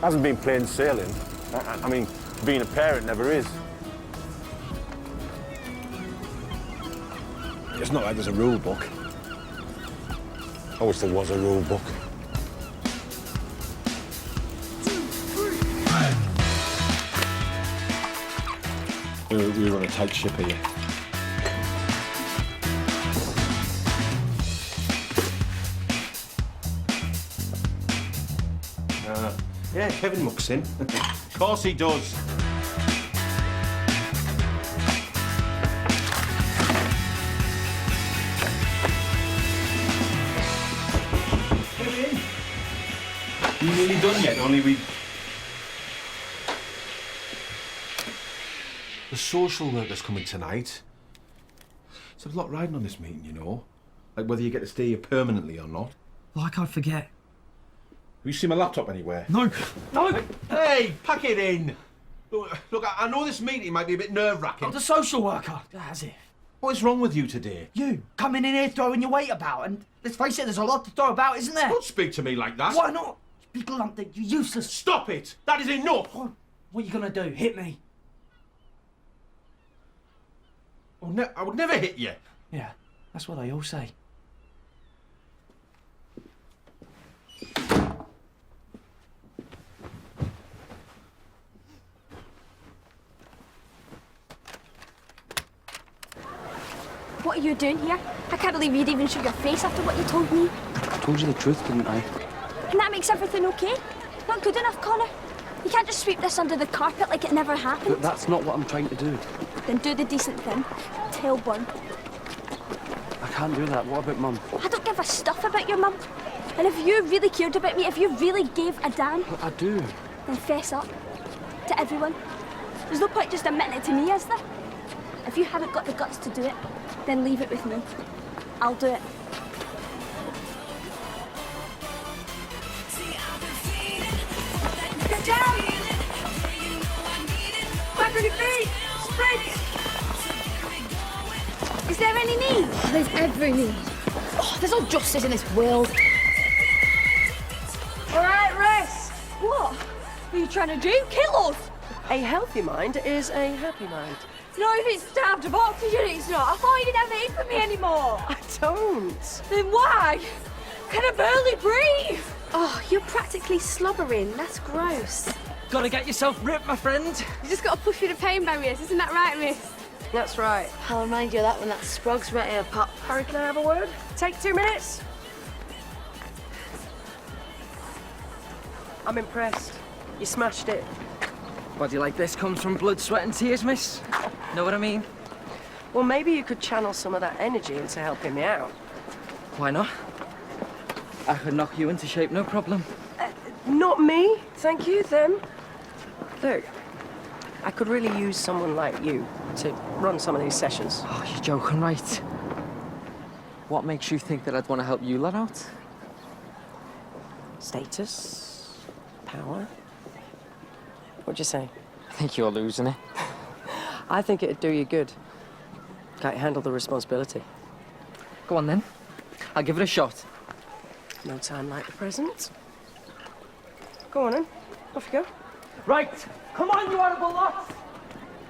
Hasn't been plain sailing. I mean, being a parent never is. It's not like there's a rule book. I wish there was a rule book. We're on a tight ship here. Yeah, Kevin mucks in. Of course he does. Kevin! You nearly done yet? Only we... The social worker's coming tonight. There's a lot riding on this meeting, you know. Like whether you get to stay here permanently or not. Like I forget. Have you seen my laptop anywhere? No. No! Hey, pack it in! Look, I know this meeting might be a bit nerve-wracking. I'm the social worker. As if. What is wrong with you today? You coming in here throwing your weight about, and let's face it, there's a lot to throw about, isn't there? Don't speak to me like that. Why not? You big lump that you're useless. Stop it! That is enough! What are you gonna do? Hit me? I would never hit you. Yeah, that's what they all say. What are you doing here? I can't believe you'd even show your face after what you told me. I told you the truth, didn't I? And that makes everything okay? Not good enough, Connor. You can't just sweep this under the carpet like it never happened. But that's not what I'm trying to do. Then do the decent thing. Tell Burn. I can't do that. What about Mum? I don't give a stuff about your mum. And if you really cared about me, if you really gave a damn, But I do. then fess up. To everyone. There's no point just admitting it to me, is there? If you haven't got the guts to do it, then leave it with me. I'll do it. Get down! Back on your feet! Sprint! Is there any need? There's every need. Oh, there's no justice in this world. All right, rest. What? What are you trying to do? Kill us? A healthy mind is a happy mind. No, if it's stabbed of oxygen, it's not. I thought you didn't have aid for me anymore. I don't. Then why? Can I barely breathe? Oh, you're practically slobbering. That's gross. Gotta get yourself ripped, my friend. You just gotta push through the pain barriers, isn't that right, miss? That's right. I'll remind you of that when that sprog's ready to pop. Harry, can I have a word? Take 2 minutes. I'm impressed. You smashed it. Body like this comes from blood, sweat and tears, miss. Know what I mean? Well, maybe you could channel some of that energy into helping me out. Why not? I could knock you into shape, no problem. Not me, thank you, them. Look, I could really use someone like you to run some of these sessions. Oh, you're joking, right? What makes you think that I'd want to help you lot out? Status, power. What'd you say? I think you're losing it. I think it'd do you good. Can't handle the responsibility. Go on then. I'll give it a shot. No time like the present. Go on then. Off you go. Right. Come on, you horrible lot.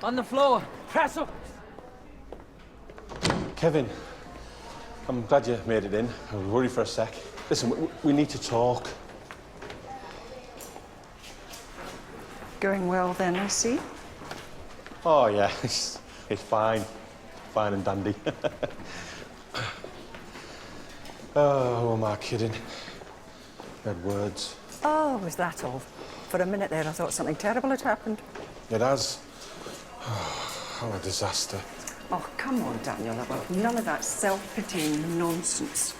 On the floor. Press up. Kevin, I'm glad you made it in. I was worried for a sec. Listen, we need to talk. Going well then, I see. Oh, yeah, it's fine. Fine and dandy. Oh, who am I kidding? Bad words. Oh, was that all? For a minute there, I thought something terrible had happened. It has. Oh, a disaster. Oh, come on, Daniel. None of that self-pitying nonsense.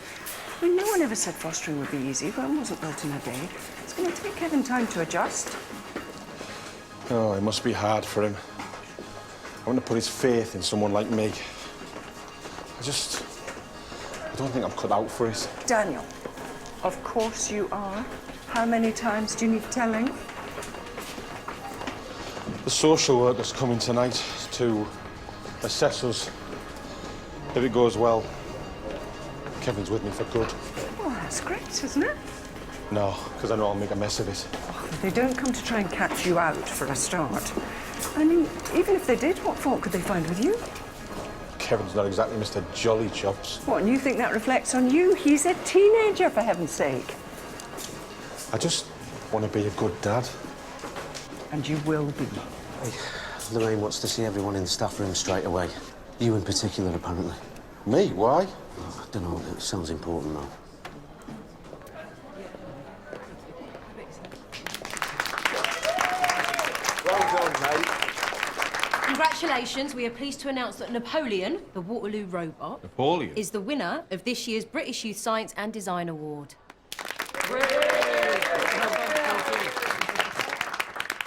I mean, no one ever said fostering would be easy. One wasn't built in a day. It's going to take Kevin time to adjust. Oh, it must be hard for him. I want to put his faith in someone like me. I don't think I'm cut out for it. Daniel, of course you are. How many times do you need telling? The social worker's coming tonight to assess us. If it goes well, Kevin's with me for good. Oh, that's great, isn't it? No, because I know I'll make a mess of it. Oh, They don't come to try and catch you out for a start. I mean, even if they did, what fault could they find with you? Kevin's not exactly Mr. Jolly Chops. What, and you think that reflects on you? He's a teenager, for heaven's sake. I just want to be a good dad. And you will be. Lorraine wants to see everyone in the staff room straight away. You in particular, apparently. Me? Why? Oh, I don't know. It sounds important, though. Well done, mate. Congratulations, we are pleased to announce that Napoleon, the Waterloo robot, Napoleon? is the winner of this year's British Youth Science and Design Award.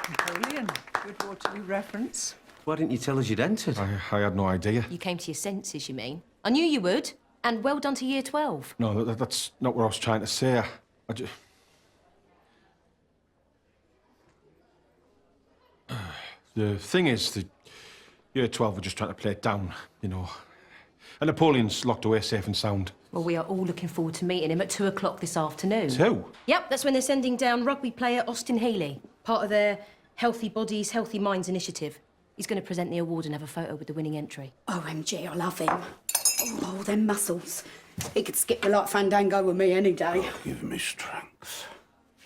Napoleon, good Waterloo reference. Why didn't you tell us you'd entered? I had no idea. You came to your senses, you mean? I knew you would, and well done to Year 12. No, that's not what I was trying to say. I just... The thing is, the Year 12 were just trying to play it down, you know. And Napoleon's locked away safe and sound. Well, we are all looking forward to meeting him at 2 o'clock this afternoon. 2? Yep, that's when they're sending down rugby player Austin Healy, part of their Healthy Bodies, Healthy Minds initiative. He's going to present the award and have a photo with the winning entry. OMG, I love him. Oh, them muscles. He could skip the like Fandango with me any day. Give me strength.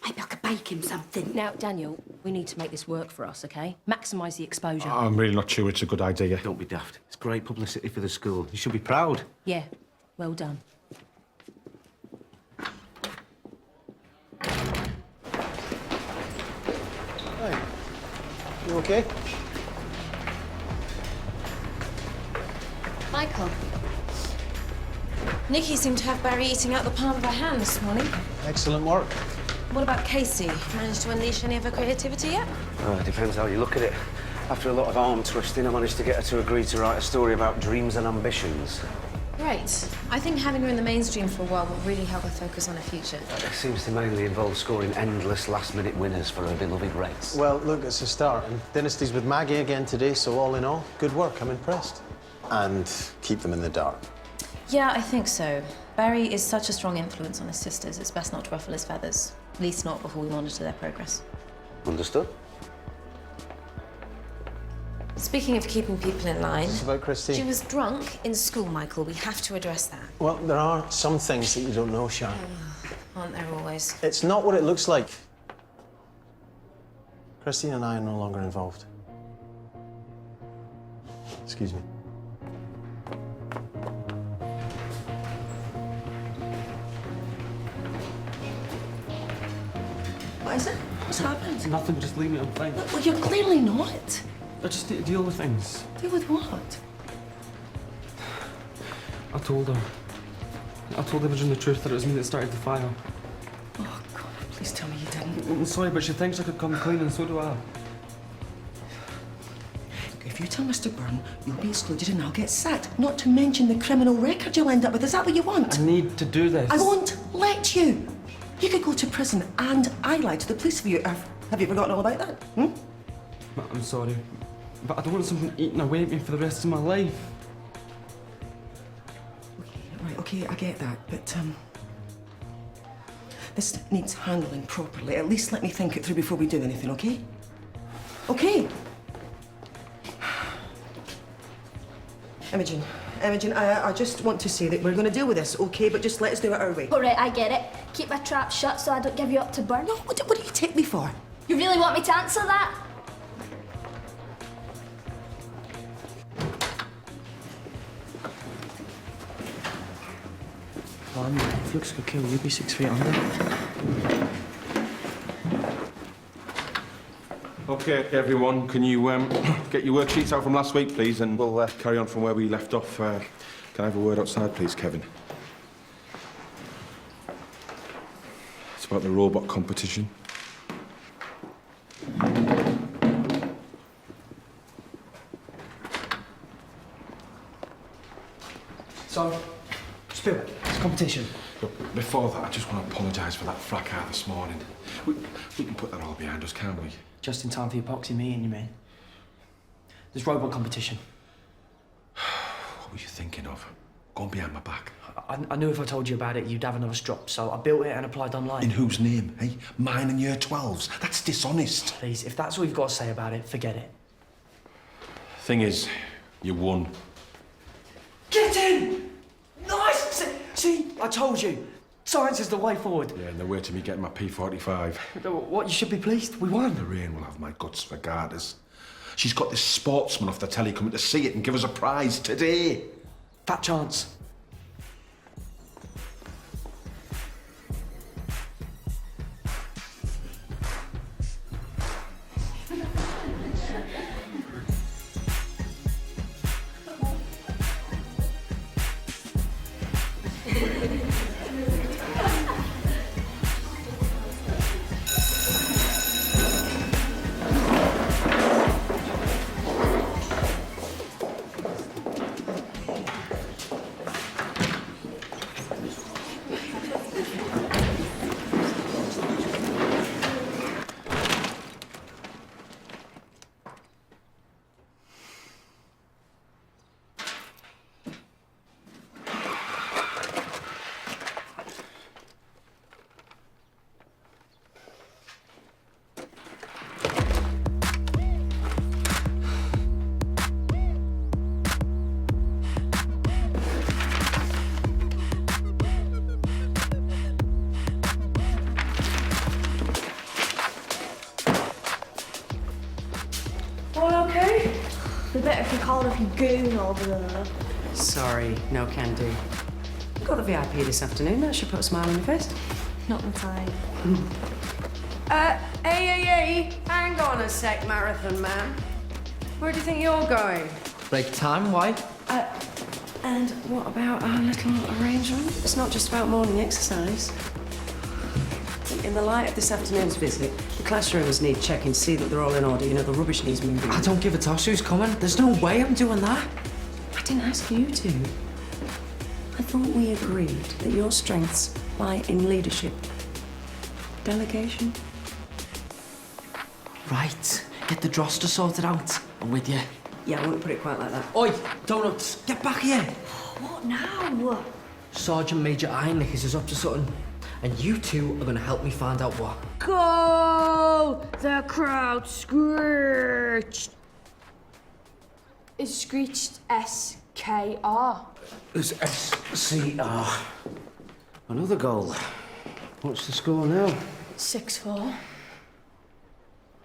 Maybe I could bake him something. Now, Daniel, we need to make this work for us, OK? Maximise the exposure. I'm really not sure it's a good idea. Don't be daft. It's great publicity for the school. You should be proud. Yeah, well done. Hey, you okay? Michael. Nikki seemed to have Barry eating out the palm of her hand this morning. Excellent work. What about Casey? Managed to unleash any of her creativity yet? It depends how you look at it. After a lot of arm twisting, I managed to get her to agree to write a story about dreams and ambitions. Great. I think having her in the mainstream for a while will really help her focus on her future. It seems to mainly involve scoring endless last-minute winners for her beloved race. Well, look, it's a start. And Dynasty's with Maggie again today, so all in all, good work. I'm impressed. And keep them in the dark. Yeah, I think so. Barry is such a strong influence on his sisters, it's best not to ruffle his feathers. At least not before we monitor their progress. Understood? Speaking of keeping people in line... It's about Christine. She was drunk in school, Michael. We have to address that. Well, there are some things that you don't know, Sian. Aren't there always? It's not what it looks like. Christine and I are no longer involved. Excuse me. What is it? What's happened? Nothing, just leave me, I'm fine. Well, you're clearly not. I just need to deal with things. Deal with what? I told her. I told Imogen the truth, that it was me that started the fire. Oh, God, please tell me you didn't. I'm sorry, but she thinks I could come clean, and so do I. If you tell Mr. Byrne, you'll be excluded and I'll get sacked. Not to mention the criminal record you'll end up with. Is that what you want? I need to do this. I won't let you. You could go to prison and I lied to the police for you. Have you forgotten all about that? I'm sorry, but I don't want something eating away at me for the rest of my life. Okay, I get that, but, this needs handling properly. At least let me think it through before we do anything, okay? Okay? Imogen, I just want to say that we're going to deal with this, okay? But just let us do it our way. All right, I get it. Keep my trap shut so I don't give you up to Byrne. No, what do you take me for? You really want me to answer that? If looks could kill, you'd be 6 feet under. OK, everyone, can you get your worksheets out from last week, please, and we'll carry on from where we left off. Can I have a word outside, please, Kevin? It's about the robot competition. So, spill it. It's competition. Look, before that, I just want to apologise for that fracas this morning. We can put that all behind us, can't we? Just in time for your epoxy meeting, you mean? There's robot competition. What were you thinking of? Going behind my back. I knew if I told you about it, you'd have another strop, so I built it and applied online. In whose name, eh? Mine and year 12's. That's dishonest. Please, if that's all you've got to say about it, forget it. Thing is, you won. Get in! Nice! See, I told you. Science is the way forward. Yeah, and they're waiting me getting my P45. What, you should be pleased. We won. Lorraine will have my guts for garters. She's got this sportsman off the telly coming to see it and give us a prize today. Fat chance. Be better if you called off your goon over there. Sorry, no can do. You got the VIP this afternoon. That should put a smile on your face. Not the time. Hey, hang on a sec, Marathon Man. Where do you think you're going? Break time, why? And what about our little arrangement? It's not just about morning exercise. In the light of this afternoon's visit, the classrooms need checking to see that they're all in order. You know, the rubbish needs moving. I don't give a toss who's coming. There's no way I'm doing that. I didn't ask you to. I thought we agreed that your strengths lie in leadership. Delegation. Right. Get the droster sorted out. I'm with you. Yeah, I wouldn't put it quite like that. Oi, donuts, get back here. What now? Sergeant Major Ironlickers is up to something. And you two are going to help me find out what. Go! The crowd screeched. Is screeched S-K-R? It's S-C-R. Another goal. What's the score now? 6-4.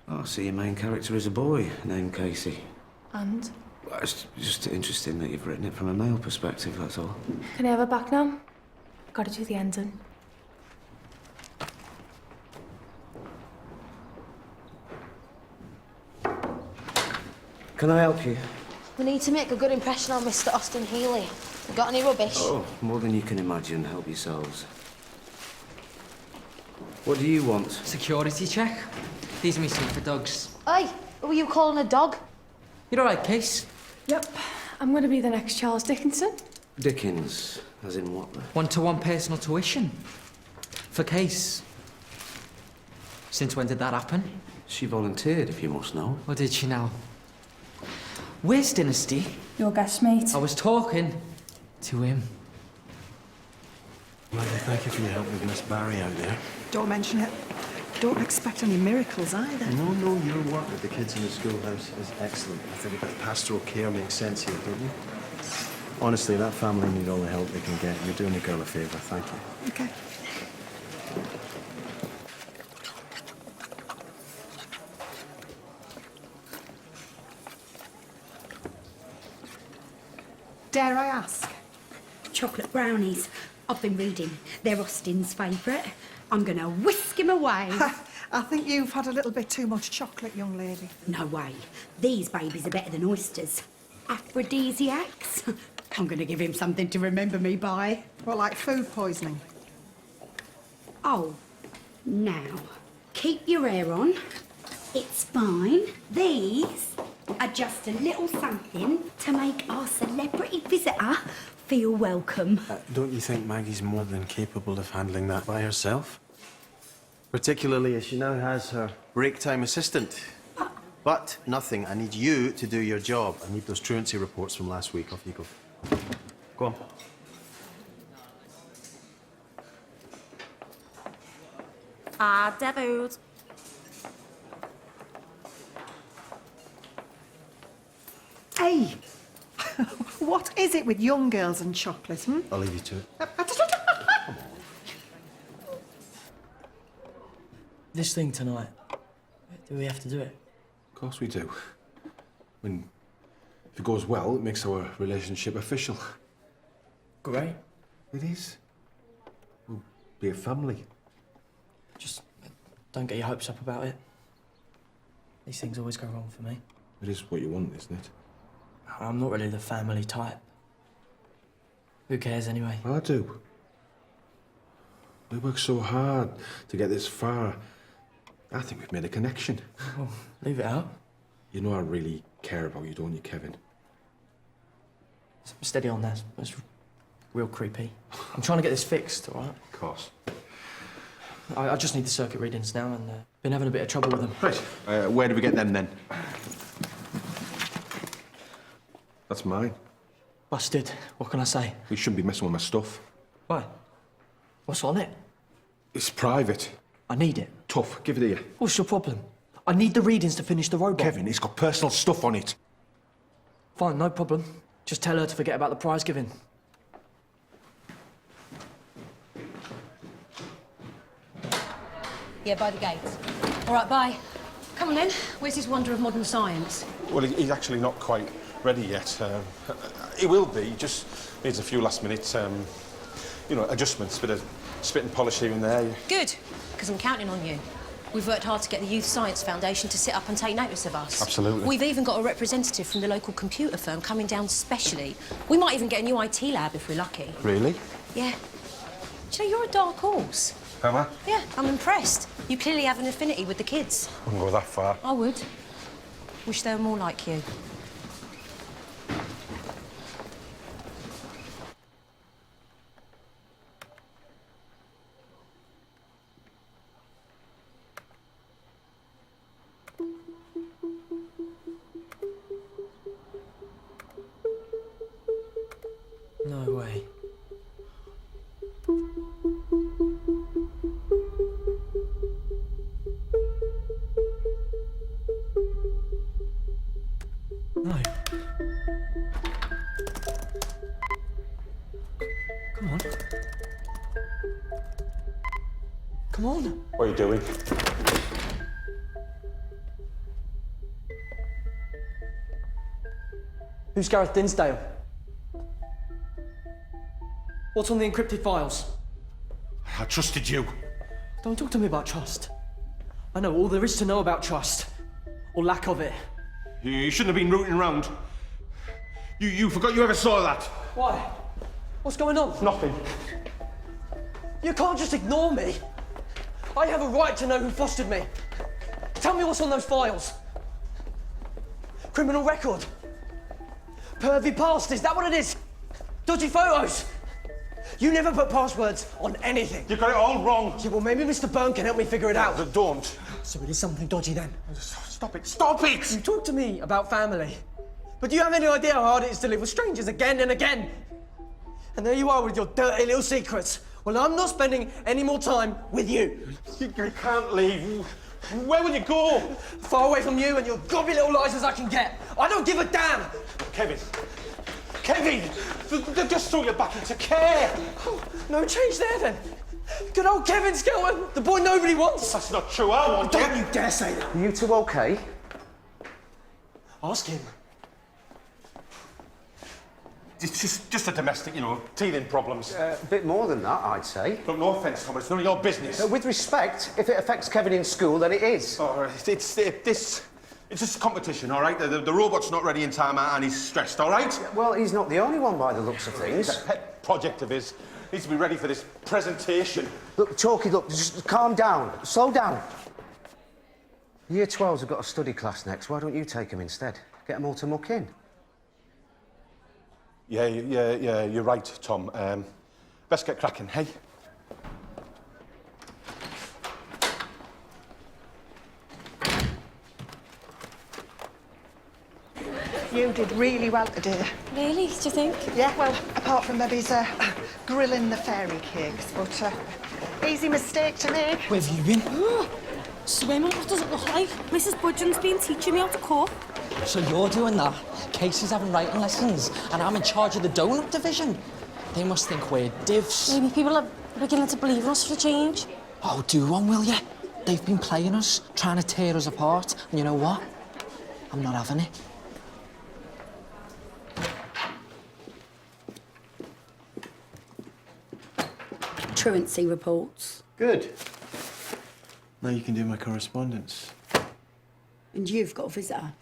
Oh, so your main character is a boy named Casey. And? Well, it's just interesting that you've written it from a male perspective, that's all. Can I have it back now? Gotta do the ending. Can I help you? We need to make a good impression on Mr. Austin Healy. Got any rubbish? Oh, more than you can imagine. Help yourselves. What do you want? Security check. These are me suit for dogs. Oi, who are you calling a dog? You're all right, Case? Yep. I'm gonna be the next Charles Dickinson. Dickens, as in what? One-to-one personal tuition. For Case. Since when did that happen? She volunteered, if you must know. Or did she now? Where's Dynasty? Your guest mate. I was talking to him. Maggie, thank you for your help with Miss Barry out there. Don't mention it. Don't expect any miracles either. No, your work with the kids in the schoolhouse is excellent. I think a bit of pastoral care makes sense here, don't you? Honestly, that family need all the help they can get. You're doing the girl a favour. Thank you. Okay. Dare I ask? Chocolate brownies. I've been reading. They're Austin's favourite. I'm going to whisk him away. I think you've had a little bit too much chocolate, young lady. No way. These babies are better than oysters. Aphrodisiacs. I'm going to give him something to remember me by. Well, like food poisoning. Oh, now, keep your hair on. It's fine. These are just a little something to make our celebrity visitor feel welcome. Don't you think Maggie's more than capable of handling that by herself? Particularly as she now has her break time assistant. But nothing. I need you to do your job. I need those truancy reports from last week. Off you go. Go on. Devils. Hey, what is it with young girls and chocolate, hmm? I'll leave you to it. This thing tonight, do we have to do it? Of course we do. I mean, if it goes well, it makes our relationship official. Great. It is. We'll be a family. Just don't get your hopes up about it. These things always go wrong for me. It is what you want, isn't it? I'm not really the family type. Who cares anyway? I do. We worked so hard to get this far. I think we've made a connection. Well, leave it out. You know I really care about you, don't you, Kevin? Steady on that. That's real creepy. I'm trying to get this fixed, all right? Of course. I just need the circuit readings now, and been having a bit of trouble with them. Right. Where do we get them then? That's mine. Busted. What can I say? We shouldn't be messing with my stuff. Why? What's on it? It's private. I need it. Tough. Give it here. What's your problem? I need the readings to finish the robot. Kevin, it's got personal stuff on it. Fine, no problem. Just tell her to forget about the prize giving. Yeah, by the gate. All right, bye. Come on then. Where's his wonder of modern science? Well, he's actually not quite ready yet. He will be. He just needs a few last-minute, adjustments. Bit of spit and polish here and there. Good, because I'm counting on you. We've worked hard to get the Youth Science Foundation to sit up and take notice of us. Absolutely. We've even got a representative from the local computer firm coming down specially. We might even get a new IT lab if we're lucky. Really? Yeah. Do you know, you're a dark horse. Am I? Yeah, I'm impressed. You clearly have an affinity with the kids. Wouldn't go that far. I would. Wish they were more like you. No way. No. Come on. Come on. What are you doing? Who's Gareth Dinsdale? What's on the encrypted files? I trusted you. Don't talk to me about trust. I know all there is to know about trust. Or lack of it. You shouldn't have been rooting around. You forgot you ever saw that. Why? What's going on? Nothing. You can't just ignore me. I have a right to know who fostered me. Tell me what's on those files. Criminal record. Pervy past, is that what it is? Dodgy photos. You never put passwords on anything. You got it all wrong. Yeah, well, maybe Mr. Byrne can help me figure it out. Don't. So it is something dodgy then. Stop it. Stop it! You talk to me about family. But do you have any idea how hard it is to live with strangers again and again? And there you are with your dirty little secrets. Well, I'm not spending any more time with you. You can't leave. Where will you go? Far away from you and your gobby little lies as I can get. I don't give a damn. Kevin. Kevin! They just threw you back into care. Oh, no change there then. Good old Kevin Skelton, the boy nobody wants. That's not true. I want you. Don't you dare say that. Are you two okay? Ask him. It's just a domestic, teething problems. A bit more than that, I'd say. Look, no offence, Thomas. It's none of your business. With respect, if it affects Kevin in school, then it is. All right, it's just a competition, all right? The robot's not ready in time and he's stressed, all right? Well, he's not the only one by the looks of things. It's a pet project of his. Needs to be ready for this presentation. Look, Chalky, look, just calm down. Slow down. Year 12s have got a study class next. Why don't you take them instead? Get them all to muck in. Yeah, you're right, Tom. Best get cracking, hey? You did really well today. Really? Do you think? Yeah, well, apart from maybe grilling the fairy cakes, but Easy mistake to make. Where have you been? Swimming, what does it look like? Mrs. Budgeon's been teaching me how to cook. So you're doing that? Casey's having writing lessons, and I'm in charge of the donut division. They must think we're divs. Maybe people are beginning to believe in us for a change. Oh, do one, will ya? They've been playing us, trying to tear us apart, and you know what? I'm not having it. Truancy reports. Good. Now you can do my correspondence. And you've got a visitor.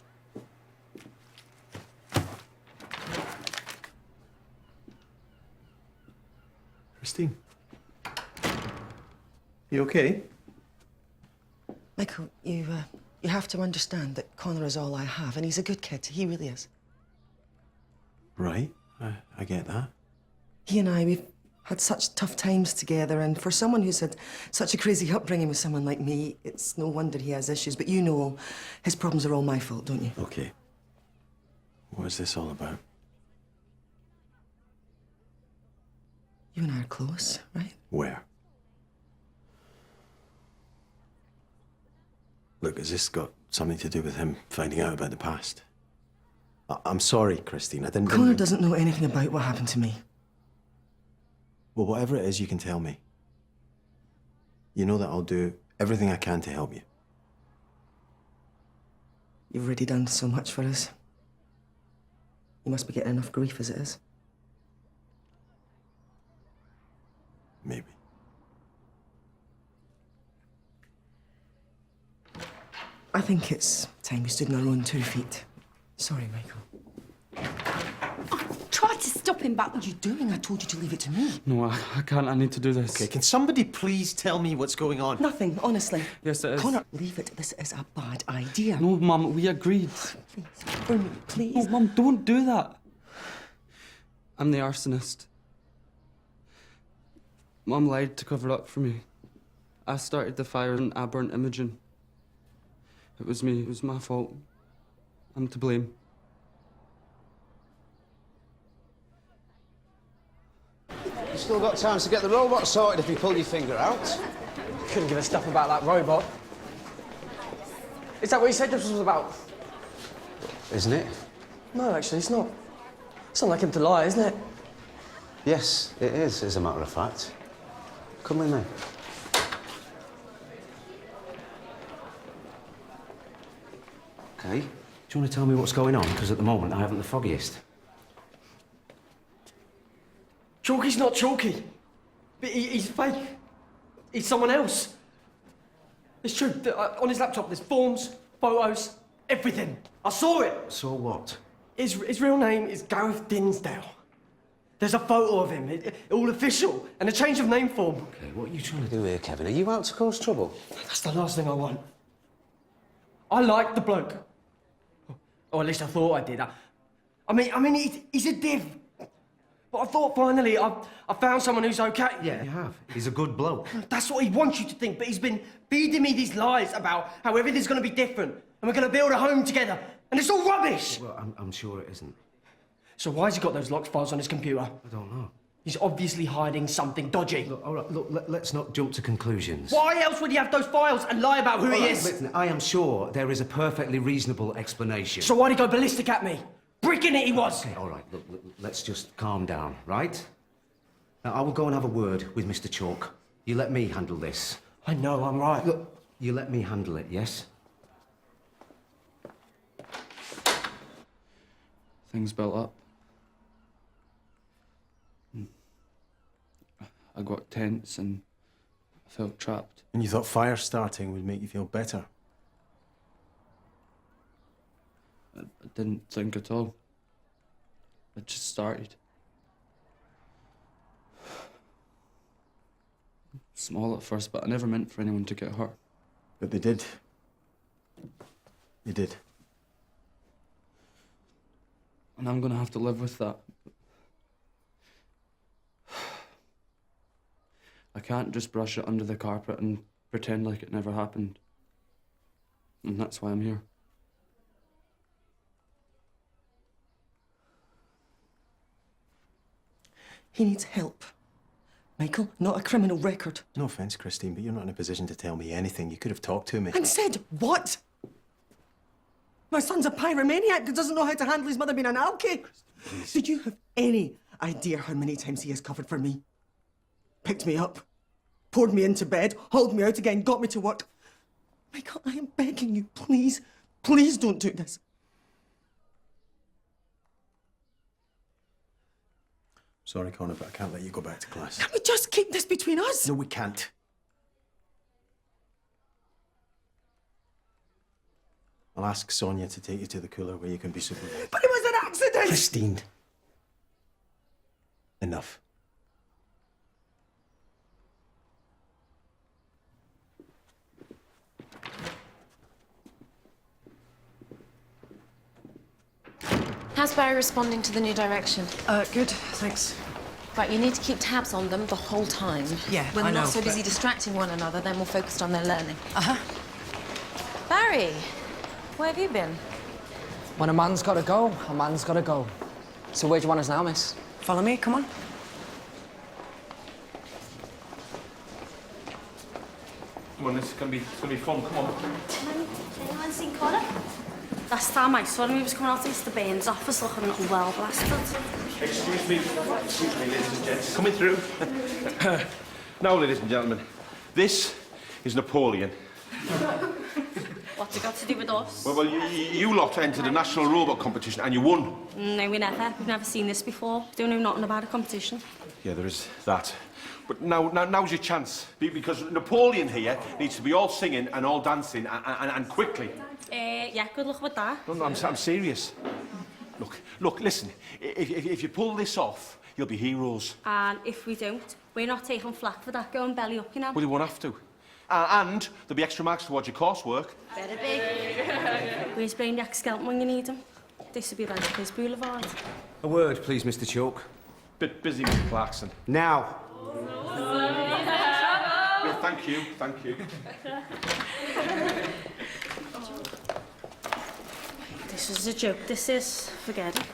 Christine. You okay? Michael, you have to understand that Connor is all I have, and he's a good kid. He really is. Right. I get that. He and we've had such tough times together, and for someone who's had such a crazy upbringing with someone like me, it's no wonder he has issues. But you know, his problems are all my fault, don't you? Okay. What is this all about? You and I are close, right? Where? Look, has this got something to do with him finding out about the past? I'm sorry, Christine. I didn't... Connor doesn't know anything about what happened to me. Well, whatever it is, you can tell me. You know that I'll do everything I can to help you. You've already done so much for us. You must be getting enough grief as it is. Maybe. I think it's time we stood on our own 2 feet. Sorry, Michael. Try to stop him, but... What are you doing? I told you to leave it to me. No, I can't. I need to do this. Okay, can somebody please tell me what's going on? Nothing, honestly. Yes, it is. Connor, leave it. This is a bad idea. No, Mum, we agreed. Please, for me, please. No, Mum, don't do that. I'm the arsonist. Mum lied to cover up for me. I started the fire and I burnt Imogen. It was me. It was my fault. I'm to blame. You still got time to get the robot sorted if you pull your finger out. Couldn't give a stuff about that robot. Is that what you said this was about? Isn't it? No, actually, it's not. It's not like him to lie, isn't it? Yes, it is, as a matter of fact. Come with me. Okay. Do you want to tell me what's going on? Because at the moment, I haven't the foggiest. Chalky's not Chalky. But he's fake. He's someone else. It's true. On his laptop, there's forms, photos, everything. I saw it. Saw what? His real name is Gareth Dinsdale. There's a photo of him, all official, and a change of name form. Okay, what are you trying to do here, Kevin? Are you out to cause trouble? That's the last thing I want. I like the bloke. Or at least I thought I did. I mean, he's a div. But I thought finally I found someone who's okay. Yeah, you have. He's a good bloke. That's what he wants you to think, but he's been feeding me these lies about how everything's going to be different and we're going to build a home together. And it's all rubbish! Well, I'm sure it isn't. So why has he got those locked files on his computer? I don't know. He's obviously hiding something dodgy. Look, all right, look, let's not jump to conclusions. Why else would he have those files and lie about who he is? Listen, I am sure there is a perfectly reasonable explanation. So why'd he go ballistic at me? Bricking it he was! Okay, all right, look, let's just calm down, right? Now, I will go and have a word with Mr. Chalk. You let me handle this. I know, I'm right. Look, you let me handle it, yes? Things built up. I got tense and I felt trapped. And you thought fire starting would make you feel better? I didn't think at all. It just started. Small at first, but I never meant for anyone to get hurt. But they did. They did. And I'm gonna have to live with that. I can't just brush it under the carpet and pretend like it never happened. And that's why I'm here. He needs help. Michael, not a criminal record. No offence, Christine, but you're not in a position to tell me anything. You could have talked to me. And said what? My son's a pyromaniac that doesn't know how to handle his mother being an alky. Did you have any idea how many times he has covered for me? Picked me up, poured me into bed, hauled me out again, got me to work. Michael, I am begging you, please, please don't do this. Sorry, Connor, but I can't let you go back to class. Can we just keep this between us? No, we can't. I'll ask Sonia to take you to the cooler where you can be supervised. But it was an accident! Christine. Enough. How's Barry responding to the new direction? Good, thanks. Right, you need to keep tabs on them the whole time. Yeah, When I they're know, not so busy but- distracting one another, then we're focused on their learning. Uh-huh. Barry, where have you been? When a man's got to go, a man's got to go. So where do you want us now, miss? Follow me, come on. Come on, this is gonna be fun. Come on. Anyone seen Connor? Last time I saw him, he was coming out of Mr. Bain's office looking well blasted. Excuse me, ladies and gents. Coming through. Now, ladies and gentlemen, this is Napoleon. What's it got to do with us? Well, you lot entered a national robot competition and you won. No, we never. We've never seen this before. Don't know nothing about a competition. Yeah, there is that. But now's your chance. Because Napoleon here needs to be all singing and all dancing and quickly. Yeah, good luck with that. No, I'm serious. Look, listen. If you pull this off, you'll be heroes. And if we don't, we're not taking flack for that. Going belly up, you know. Well, you won't have to. And there'll be extra marks towards your coursework. Better be. Where's Brainiac Skelton when you need him? This would be like his boulevard. A word, please, Mr. Chalk. Bit busy, Mr. Clarkson. Now. No, thank you. This is a joke. This is. Forget it.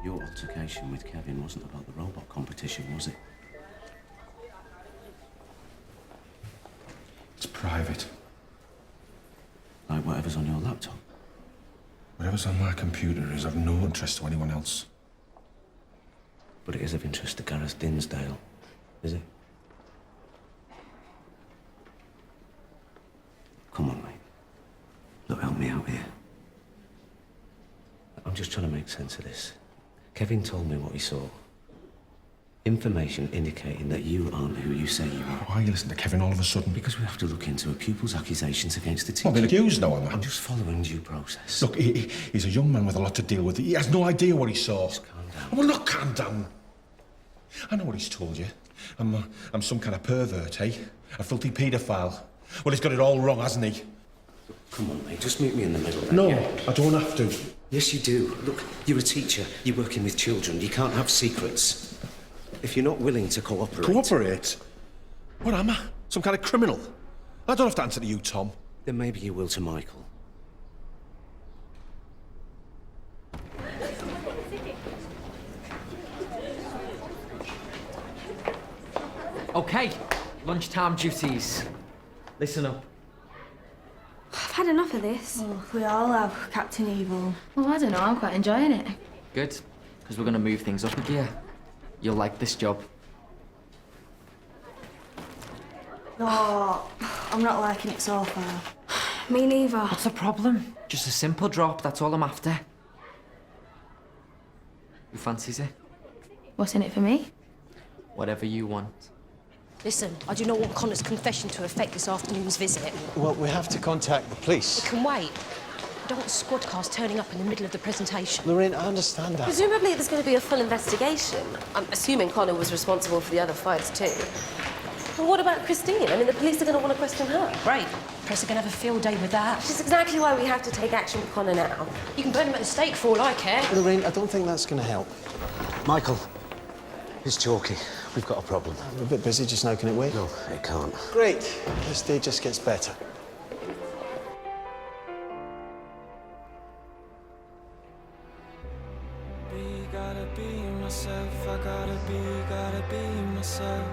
Your altercation with Kevin wasn't about the robot competition, was it? It's private. Like whatever's on your laptop? Whatever's on my computer is of no interest to anyone else. But it is of interest to Gareth Dinsdale, is it? Come on, mate. Look, help me out here. I'm just trying to make sense of this. Kevin told me what he saw. Information indicating that you aren't who you say you are. Why are you listening to Kevin all of a sudden? Because we have to look into a pupil's accusations against the teacher. I've been accused now, am I? I'm just following due process. Look, he's a young man with a lot to deal with. He has no idea what he saw. Just calm down. Well, look, calm down. I know what he's told you. I'm some kind of pervert, eh? A filthy paedophile. Well, he's got it all wrong, hasn't he? Come on, mate, just meet me in the middle. No, yeah? I don't have to. Yes, you do. Look, you're a teacher. You're working with children. You can't have secrets. If you're not willing to cooperate... Cooperate? What am I? Some kind of criminal? I don't have to answer to you, Tom. Then maybe you will to Michael. Okay, lunchtime duties. Listen up. I've had enough of this. Oh, we all have, Captain Evil. Well, I don't know, I'm quite enjoying it. Good, because we're going to move things up a gear. You'll like this job. Oh, I'm not liking it so far. Me neither. What's the problem? Just a simple drop, that's all I'm after. Who fancies it? What's in it for me? Whatever you want. Listen, I do not want Connor's confession to affect this afternoon's visit. Well, we have to contact the police. It can wait. I don't want squad cars turning up in the middle of the presentation. Lorraine, I understand that. Presumably there's going to be a full investigation. I'm assuming Connor was responsible for the other fights too. Well, what about Christine? I mean, the police are going to want to question her. Right. Press are going to have a field day with that. Which is exactly why we have to take action with Connor now. You can burn him at the stake for all I care. Lorraine, I don't think that's going to help. Michael, it's Chalky. We've got a problem. I'm a bit busy just now. Can it wait? No, it can't. Great. This day just gets better. Gotta be myself, I gotta be myself.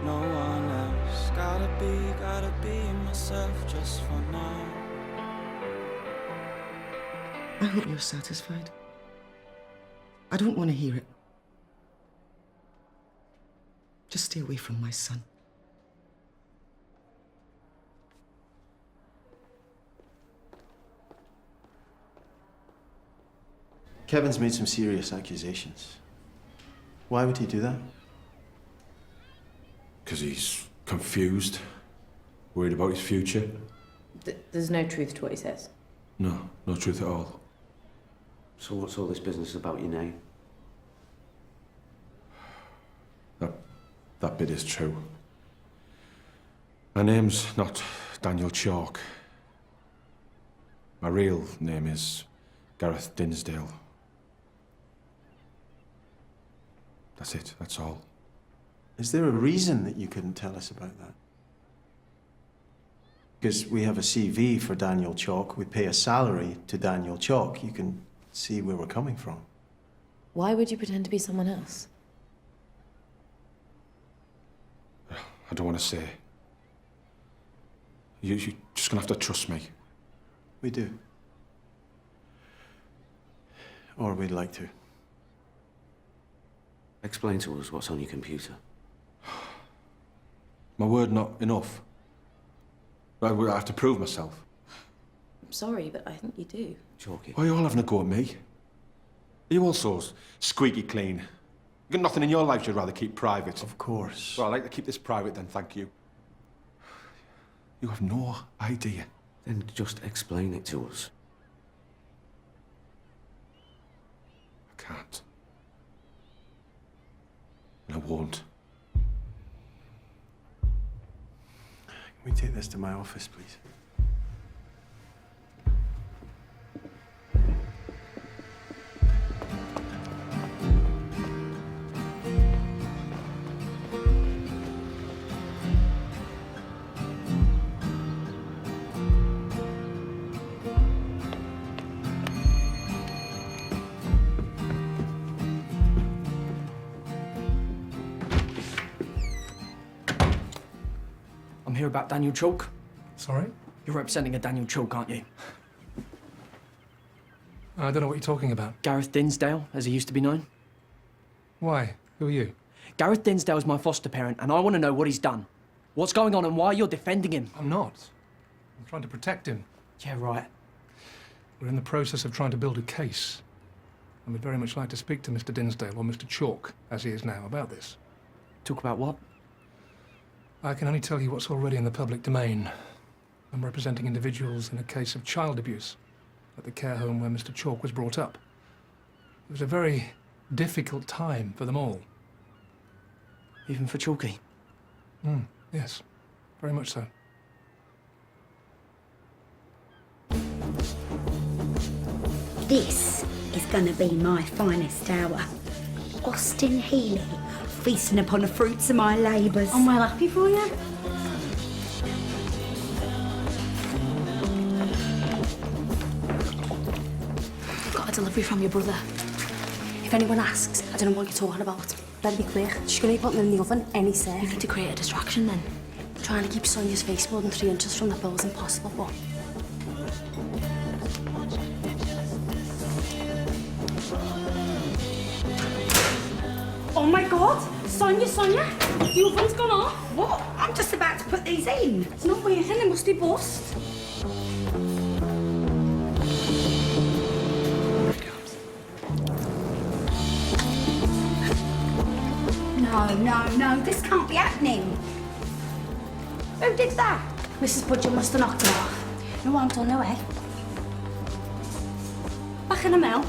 No one else. Gotta be myself just for now. I hope you're satisfied. I don't want to hear it. Just stay away from my son. Kevin's made some serious accusations. Why would he do that? Because he's confused, worried about his future. There's no truth to what he says. No, no truth at all. So what's all this business about your name? That bit is true. My name's not Daniel Chalk. My real name is Gareth Dinsdale. That's it, that's all. Is there a reason that you couldn't tell us about that? Because we have a CV for Daniel Chalk, we pay a salary to Daniel Chalk. You can see where we're coming from. Why would you pretend to be someone else? I don't want to say. You're just gonna have to trust me. We do. Or we'd like to. Explain to us what's on your computer. My word not enough. I have to prove myself. I'm sorry, but I think you do. Chalky. Why are you all having a go at me? Are you all so squeaky clean? You got nothing in your life you'd rather keep private? Of course. Well, I'd like to keep this private then, thank you. You have no idea. Then just explain it to us. I can't. And I won't. Can we take this to my office, please? I'm here about Daniel Chalk. Sorry? You're representing a Daniel Chalk, aren't you? I don't know what you're talking about. Gareth Dinsdale, as he used to be known. Why? Who are you? Gareth Dinsdale's my foster parent, and I want to know what he's done. What's going on and why you're defending him. I'm not. I'm trying to protect him. Yeah, right. We're in the process of trying to build a case. And we'd very much like to speak to Mr. Dinsdale, or Mr. Chalk, as he is now, about this. Talk about what? I can only tell you what's already in the public domain. I'm representing individuals in a case of child abuse at the care home where Mr. Chalk was brought up. It was a very difficult time for them all. Even for Chalky? Yes, very much so. This is gonna be my finest hour. Austin Healey, feasting upon the fruits of my labours. I'm well happy for you. Got a delivery from your brother. If anyone asks, I don't know what you're talking about. Better be quick. She's gonna be putting them in the oven any second. You need to create a distraction then. Trying to keep Sonia's face more than 3 inches from the bill is impossible, but... Oh my God! Sonia, the oven's gone off. What? I'm just about to put these in. It's not working, they must be bust. No, this can't be happening. Who did that? Mrs. Budgeon must have knocked it off. No, I'm done, no way. Back in a mill.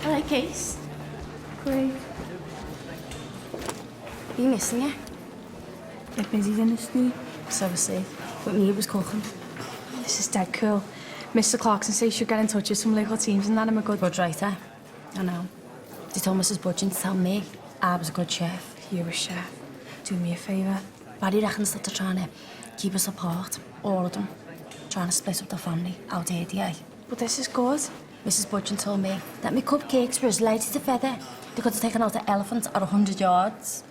Hello, Case. Great. Are you missing you? They're busy in the stew. So was Steve. But me, it was cooking. This is dead cool. Mr. Clarkson says she'll get in touch with some local teams and that I'm a good... Good writer. I know. They told Mrs. Budgeon to tell me I was a good chef. You were chef. Do me a favour. Barry reckons that they're trying to keep us apart. All of them. Trying to split up the family. How dare they? But this is good. Mrs. Budgeon told me that my cupcakes were as light as a feather. They could have taken out the elephant at 100 yards.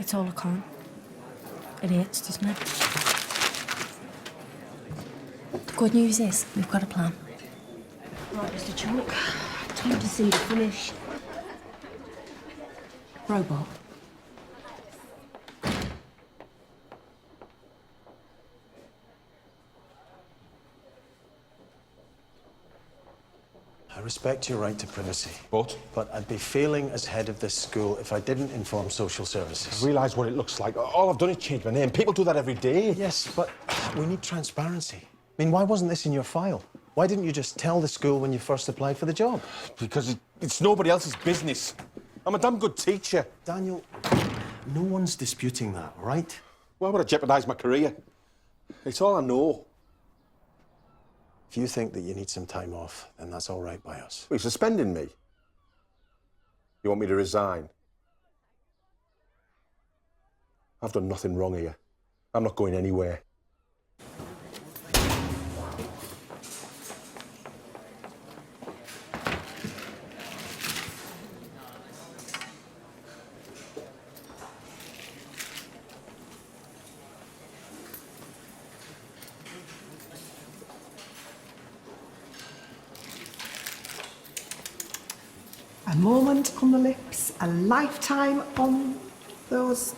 It's all a con. It hurts, doesn't it? The good news is, we've got a plan. Right, Mr. Chalk. Time to see the finish. Robot. I respect your right to privacy. But I'd be failing as head of this school if I didn't inform social services. I realise what it looks like. All I've done is change my name. People do that every day. Yes, but we need transparency. I mean, why wasn't this in your file? Why didn't you just tell the school when you first applied for the job? Because it's nobody else's business. I'm a damn good teacher. Daniel, no one's disputing that, right? Why would I jeopardise my career? It's all I know. If you think that you need some time off, then that's all right by us. Are you suspending me? You want me to resign? I've done nothing wrong here. I'm not going anywhere. A moment on the lips, a lifetime on those...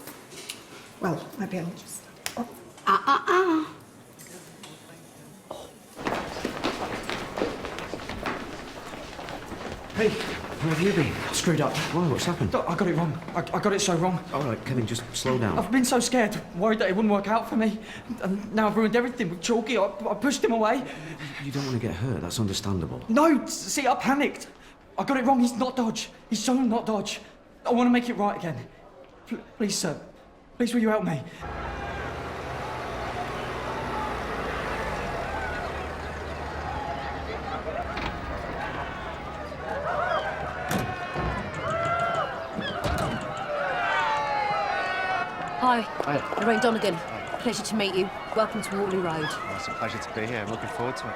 Well, maybe I'll just... Hey, where have you been? Screwed up. Why, what's happened? I got it wrong. I got it so wrong. All right, Kevin, just slow down. I've been so scared, worried that it wouldn't work out for me. And now I've ruined everything with Chalky. I pushed him away. You don't want to get hurt, that's understandable. No, see, I panicked. I got it wrong. He's not Dodge. He's so not Dodge. I want to make it right again. Please, sir. Please, will you help me? Hi. Lorraine Donegan. Pleasure to meet you. Welcome to Waterloo Road. Oh, it's a pleasure to be here. I'm looking forward to it.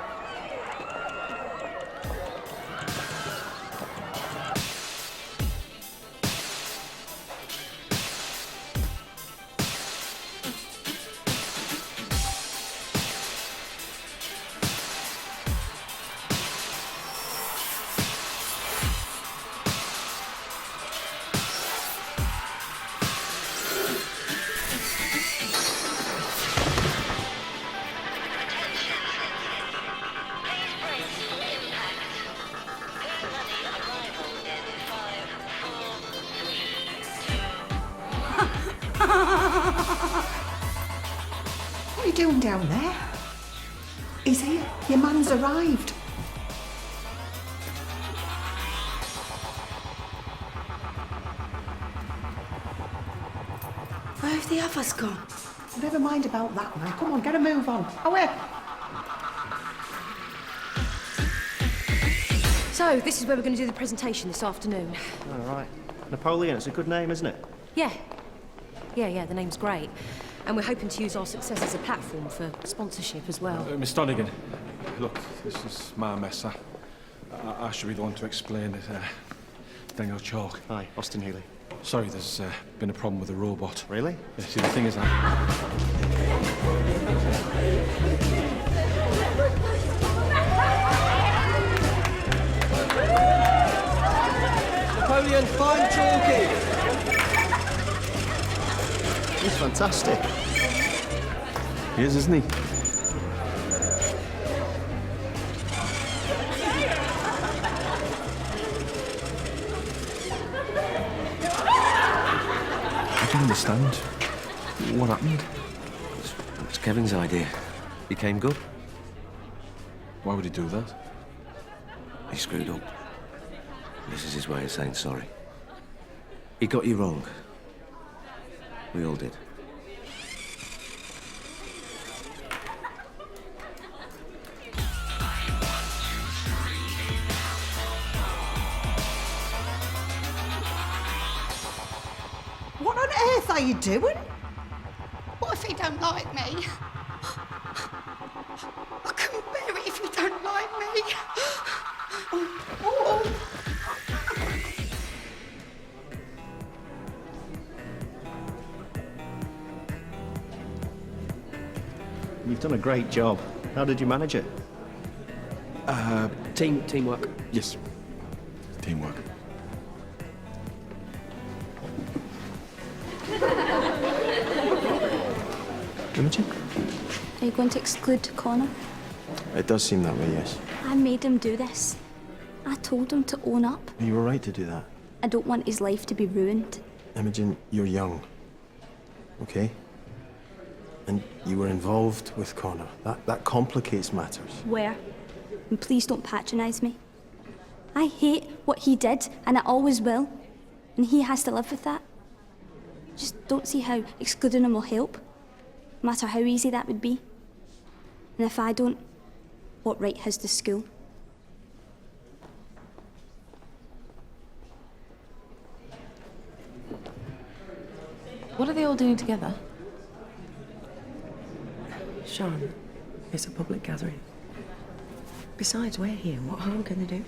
What are you doing down there? He's here. Your man's arrived. Where have the others gone? Never mind about that now. Come on, get a move on. Away. So, this is where we're going to do the presentation this afternoon. All right. Napoleon, it's a good name, isn't it? Yeah. Yeah, the name's great. And we're hoping to use our success as a platform for sponsorship as well. Miss Donegan, look, this is my mess. I should be the one to explain it. Daniel Chalk. Hi, Austin Healy. Sorry, there's been a problem with the robot. Really? Yeah, see, the thing is Napoleon, find Chalky! He's fantastic. He is, isn't he? I don't understand. What happened? It's Kevin's idea. He came good. Why would he do that? He screwed up. This is his way of saying sorry. He got you wrong. We all did. What on earth are you doing? What if he don't like me? I couldn't bear it if he don't like me. Oh. You've done a great job. How did you manage it? Teamwork. Yes. Teamwork. Imogen? Are you going to exclude Connor? It does seem that way, yes. I made him do this. I told him to own up. You were right to do that. I don't want his life to be ruined. Imogen, you're young. Okay? And you were involved with Connor. That complicates matters. Where? And please don't patronise me. I hate what he did, and I always will. And he has to live with that. Just don't see how excluding him will help, no matter how easy that would be. And if I don't, what right has the school? What are they all doing together? Sian, it's a public gathering. Besides, we're here. What harm can they do?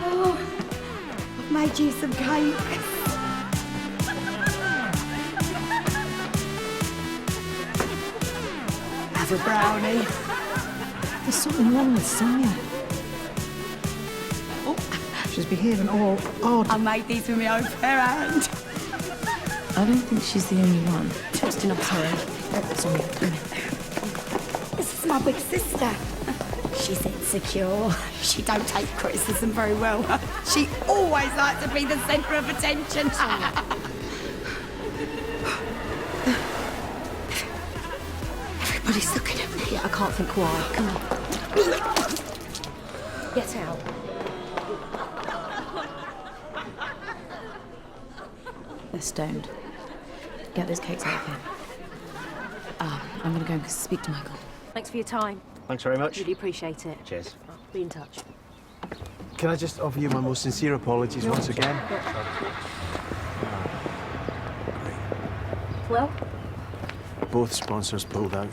Oh, I've made you some cake. Have a brownie. There's something wrong with Sian. She's behaving all odd. I made these with my own fair hand. I don't think she's the only one. Just enough, sorry. Sorry. This is my big sister. She's insecure. She don't take criticism very well. She always likes to be the centre of attention. Everybody's looking at me. Yeah, I can't think why. Come on. Get out. They're stoned. Get those cakes out of here. I'm gonna go and speak to Michael. Thanks for your time. Thanks very much. Really appreciate it. Cheers. I'll be in touch. Can I just offer you my most sincere apologies once again? Well? Both sponsors pulled out.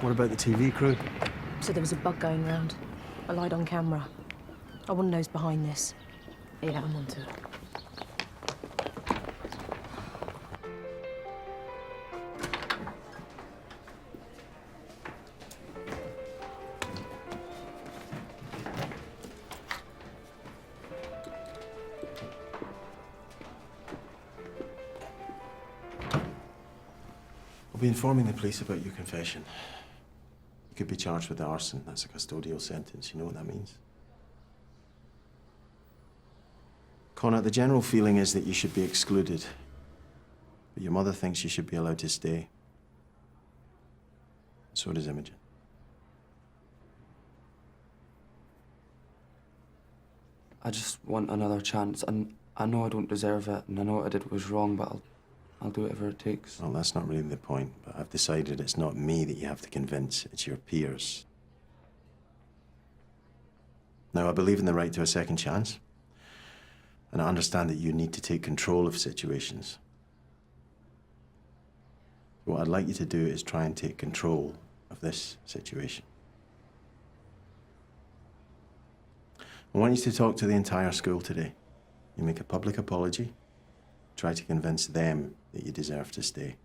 What about the TV crew? So there was a bug going round. I lied on camera. I want to know who's behind this. Yeah, I'm onto it. I'll be informing the police about your confession. You could be charged with arson. That's a custodial sentence. You know what that means? Connor, the general feeling is that you should be excluded. But your mother thinks you should be allowed to stay. So does Imogen. I just want another chance, and I know I don't deserve it, and I know what I did was wrong, but I'll do whatever it takes. Well, that's not really the point, but I've decided it's not me that you have to convince, it's your peers. Now, I believe in the right to a second chance, and I understand that you need to take control of situations. What I'd like you to do is try and take control of this situation. I want you to talk to the entire school today. You make a public apology, try to convince them that you deserve to stay.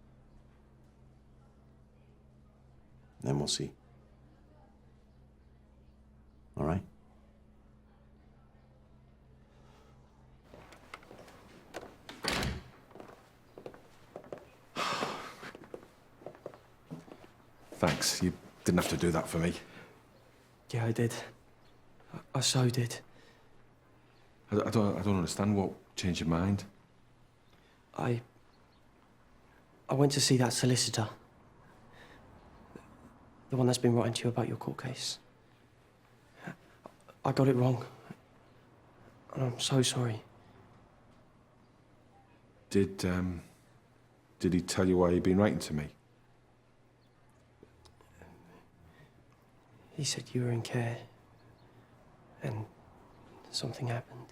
Then we'll see. Thanks. You didn't have to do that for me. Yeah, I did. I so did. I don't understand what changed your mind. I went to see that solicitor. The one that's been writing to you about your court case. I got it wrong. And I'm so sorry. Did he tell you why he'd been writing to me? He said you were in care. And something happened.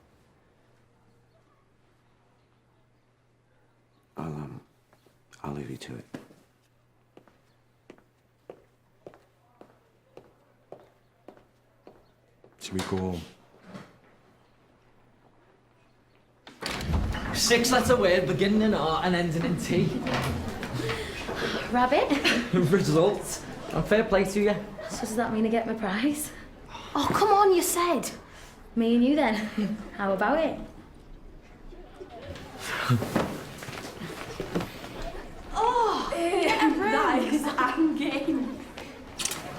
I'll leave you to it. Should we go home? 6-letter word beginning in R and ending in T. Rabbit? Results. And fair play to you. So does that mean I get my prize? Oh, come on, you said. Me and you then. How about it? Oh, nice. I'm game.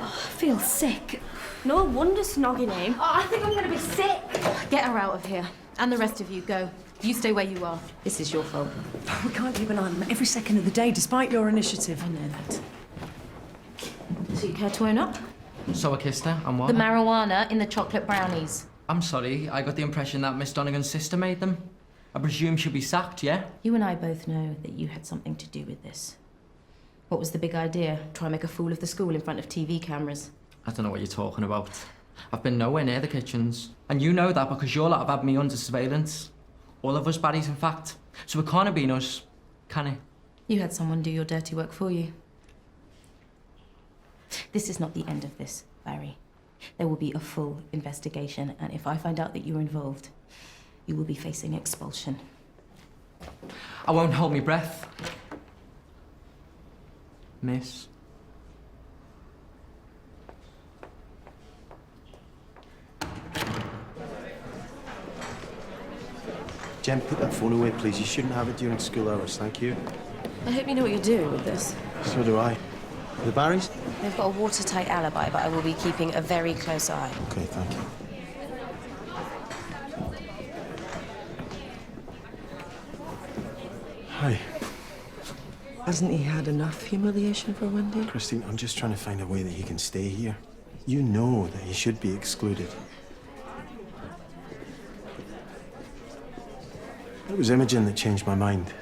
Oh, I feel sick. No wonder Snoggy name. Oh, I think I'm gonna be sick. Get her out of here. And the rest of you, go. You stay where you are. This is your fault. We can't keep an eye on them every second of the day, despite your initiative. I know that. So you care to own up? So I kissed her, and what? The marijuana in the chocolate brownies. I'm sorry, I got the impression that Miss Donegan's sister made them. I presume she'll be sacked, yeah? You and I both know that you had something to do with this. What was the big idea? Try and make a fool of the school in front of TV cameras? I don't know what you're talking about. I've been nowhere near the kitchens. And you know that because your lot have had me under surveillance. All of us baddies, in fact. So it can't have been us, can it? You had someone do your dirty work for you. This is not the end of this, Barry. There will be a full investigation, and if I find out that you're involved, you will be facing expulsion. I won't hold my breath. Miss. Jen, put that phone away, please. You shouldn't have it during school hours, thank you. I hope you know what you're doing with this. So do I. The Barrys? They've got a watertight alibi, but I will be keeping a very close eye. Okay, thank you. Hi. Hasn't he had enough humiliation for one day? Christine, I'm just trying to find a way that he can stay here. You know that he should be excluded. It was Imogen that changed my mind.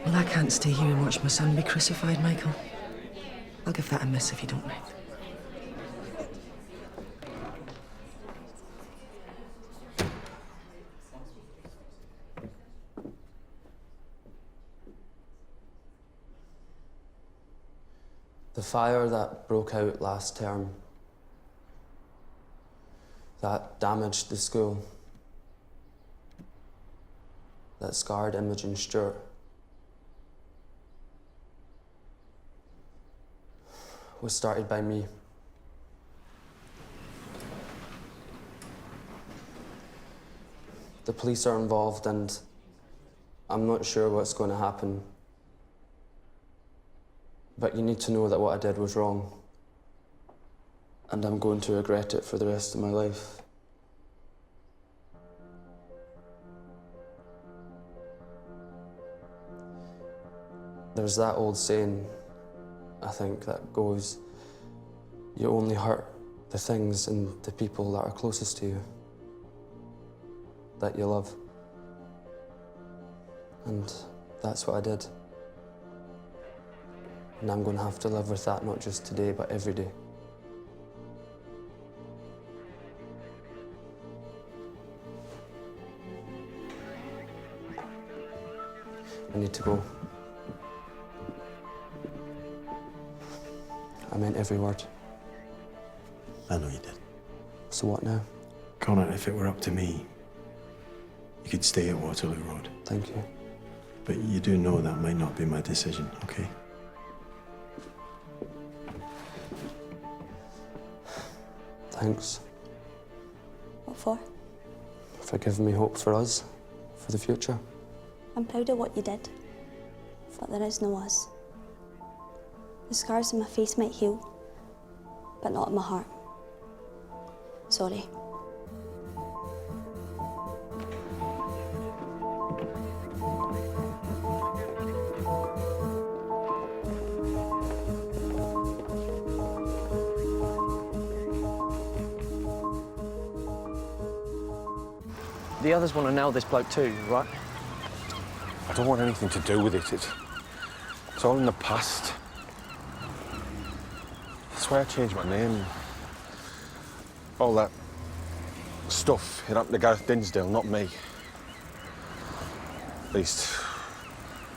Well, I can't stay here and watch my son be crucified, Michael. I'll give that a miss if you don't mind. The fire that broke out last term, that damaged the school, that scarred Imogen Stewart, was started by me. The police are involved and I'm not sure what's going to happen. But you need to know that what I did was wrong. And I'm going to regret it for the rest of my life. There's that old saying, I think, that goes, you only hurt the things and the people that are closest to you, that you love. And that's what I did. And I'm going to have to live with that, not just today, but every day. I need to go. I meant every word. I know you did. So what now? Connor, if it were up to me, you could stay at Waterloo Road. Thank you. But you do know that might not be my decision, okay? Thanks What for? for giving me hope for us, for the future. I'm proud of what you did, but there is no us. The scars on my face might heal, but not in my heart. Sorry. The others want to nail this bloke too, right? I don't want anything to do with it. It's all in the past. That's why I changed my name. All that stuff, it happened to Gareth Dinsdale, not me. At least,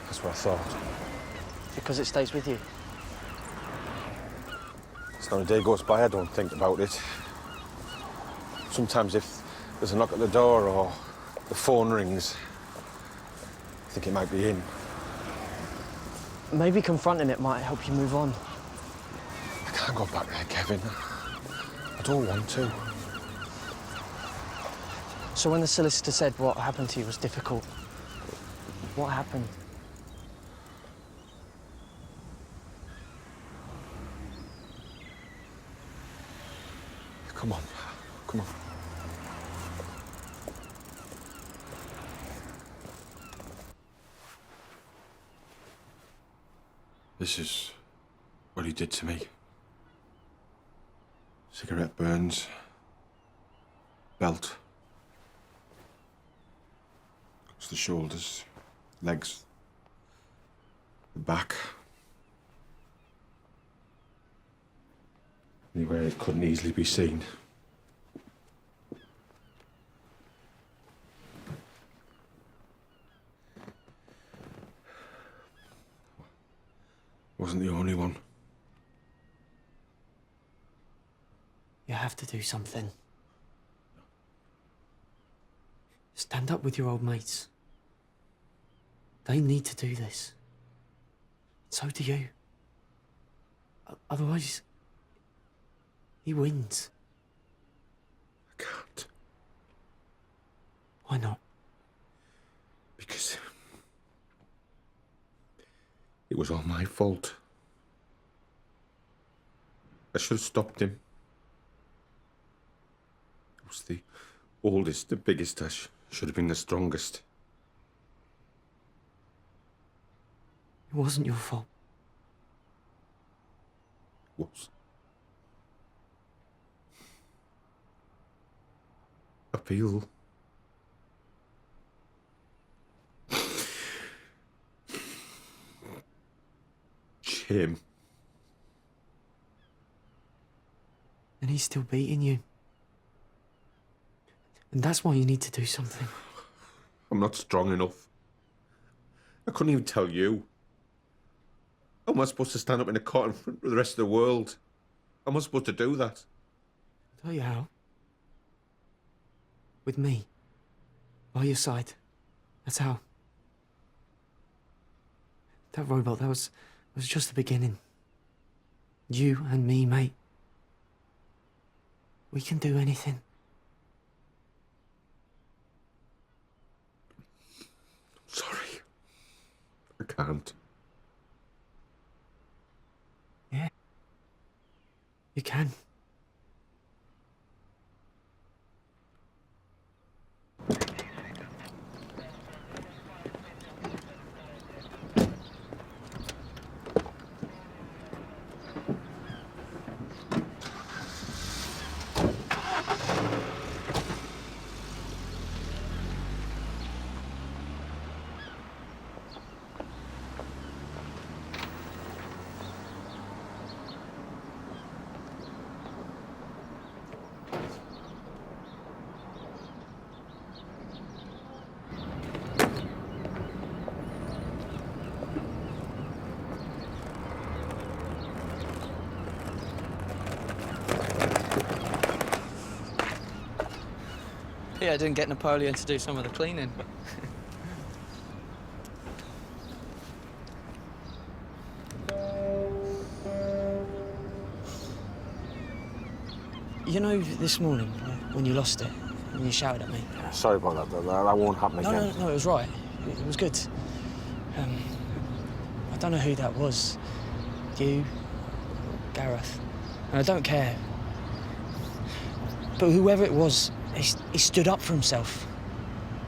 that's what I thought. Because it stays with you. It's not a day goes by I don't think about it. Sometimes if there's a knock at the door or the phone rings, I think it might be in. Maybe confronting it might help you move on. I can't go back there, Kevin. I don't want to. So when the solicitor said what happened to you was difficult, what happened? Come on, come on. This is what he did to me. Cigarette burns, belt, across the shoulders, legs, the back. Anywhere it couldn't easily be seen. Wasn't the only one. You have to do something. Stand up with your old mates. They need to do this. So do you. Otherwise, he wins. I can't. Why not? Because it was all my fault. I should have stopped him. I was the oldest, the biggest. I should have been the strongest. It wasn't your fault. It was. I feel shame. And he's still beating you. And that's why you need to do something. I'm not strong enough. I couldn't even tell you. How am I supposed to stand up in a court in front of the rest of the world? How am I supposed to do that? I'll tell you how. With me. By your side. That's how. That robot, that was just the beginning. You and me, mate. We can do anything. Sorry. I can't. Yeah. You can. Yeah, I didn't get Napoleon to do some of the cleaning. You know, this morning, when you lost it, and you shouted at me. Sorry about that, that won't happen again. No, it was right. It was good. I don't know who that was. You, Gareth. And I don't care. But whoever it was, he stood up for himself.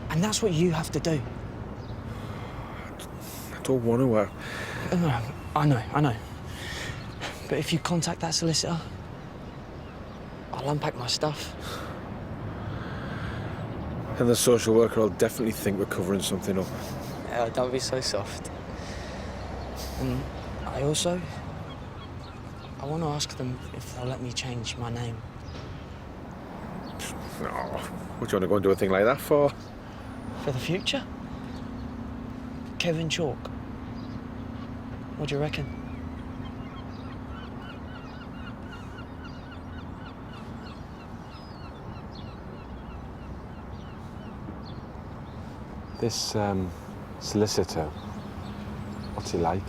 And that's what you have to do. I don't want to. I know. But if you contact that solicitor, I'll unpack my stuff. And the social worker will definitely think we're covering something up. Yeah, don't be so soft. And I want to ask them if they'll let me change my name. No, what do you want to go and do a thing like that for? For the future? Kevin Chalk. What do you reckon? This solicitor, what's he like?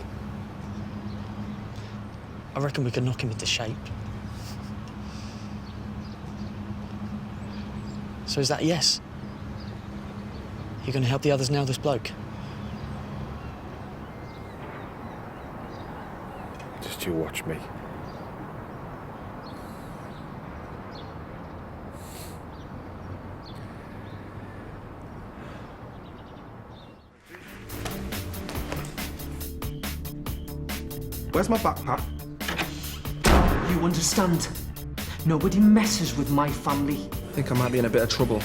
I reckon we could knock him into shape. So is that a yes? You're going to help the others nail this bloke? Just you watch me. Where's my backpack? You understand? Nobody messes with my family. I think I might be in a bit of trouble.